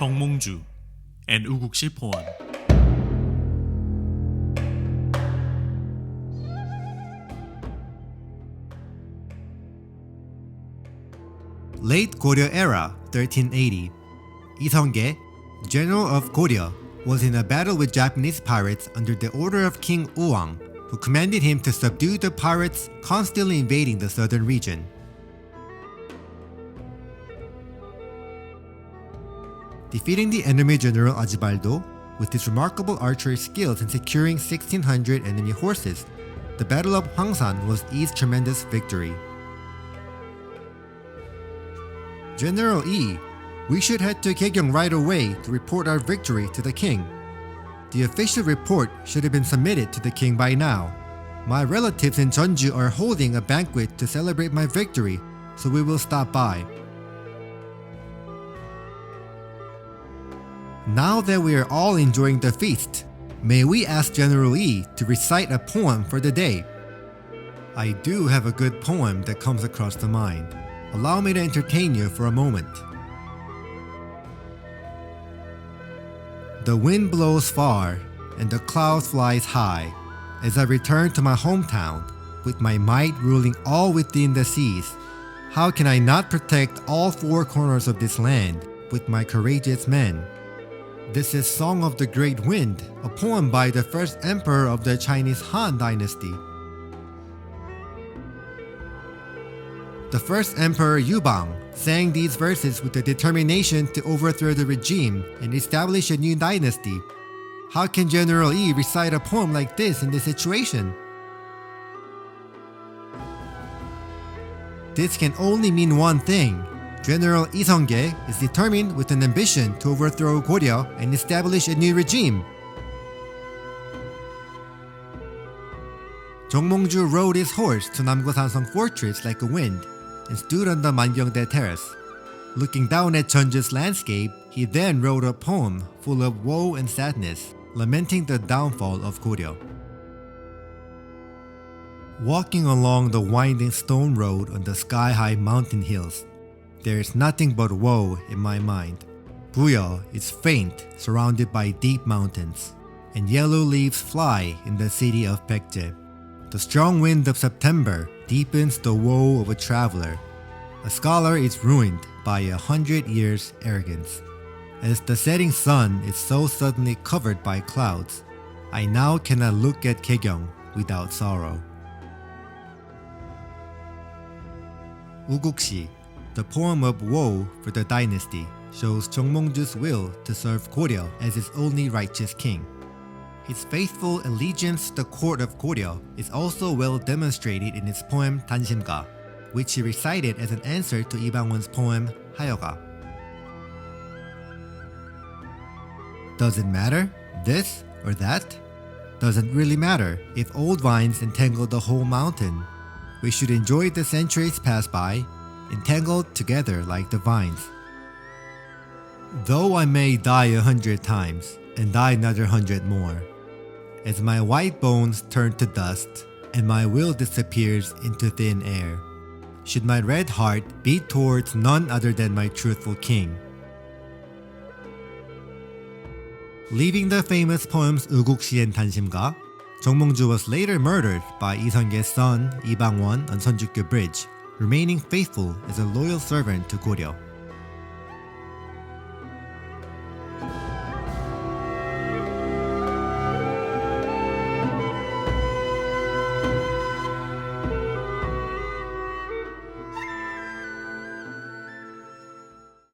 Mong-ju, and Wooguksi poem. Late Goryeo era, 1380. Lee Seong-ge, general of Goryeo, was in a battle with Japanese pirates under the order of King Uwang, who commanded him to subdue the pirates constantly invading the southern region. Defeating the enemy general Ajibaldo, with his remarkable archery skills in securing 1,600 enemy horses, the Battle of Hwangsan was Yi's tremendous victory. General Yi, we should head to Jeong right away to report our victory to the king. The official report should have been submitted to the king by now. My relatives in Jeonju are holding a banquet to celebrate my victory, so we will stop by. Now that we are all enjoying the feast, may we ask General Yi to recite a poem for the day? I do have a good poem that comes across the mind. Allow me to entertain you for a moment. The wind blows far, and the cloud flies high, as I return to my hometown, with my might ruling all within the seas. How can I not protect all four corners of this land with my courageous men? This is Song of the Great Wind, a poem by the first emperor of the Chinese Han Dynasty. The first emperor Yubang sang these verses with the determination to overthrow the regime and establish a new dynasty. How can General Yi recite a poem like this in this situation? This can only mean one thing. General Lee Seong-ge is determined with an ambition to overthrow Goryeo and establish a new regime. Mong-ju rode his horse to Namgosansong fortress like a wind and stood on the Mangyongdae terrace. Looking down at Jeonju's landscape, he then wrote a poem full of woe and sadness, lamenting the downfall of Goryeo. Walking along the winding stone road on the sky-high mountain hills, there is nothing but woe in my mind. Goryeo is faint, surrounded by deep mountains, and yellow leaves fly in the city of Baekje. The strong wind of September deepens the woe of a traveler. A scholar is ruined by 100 years' arrogance. As the setting sun is so suddenly covered by clouds, I now cannot look at Jeong without sorrow. Wooguksi, the poem of woe for the dynasty, shows Mong-ju's will to serve Goryeo as his only righteous king. His faithful allegiance to the court of Goryeo is also well demonstrated in his poem Dansimga, which he recited as an answer to Lee Bang-won's poem Hayoga. Does it matter, this or that? Doesn't really matter if old vines entangle the whole mountain. We should enjoy the centuries pass by, entangled together like the vines. Though I may die 100 times, and die another 100 more, as my white bones turn to dust, and my will disappears into thin air, should my red heart beat towards none other than my truthful king. Leaving the famous poems Wooguksi and Dansimga, Mong-ju was later murdered by Lee Seong-ge's son Lee Bang-won on Seonjukgyo Bridge, remaining faithful as a loyal servant to Goryeo.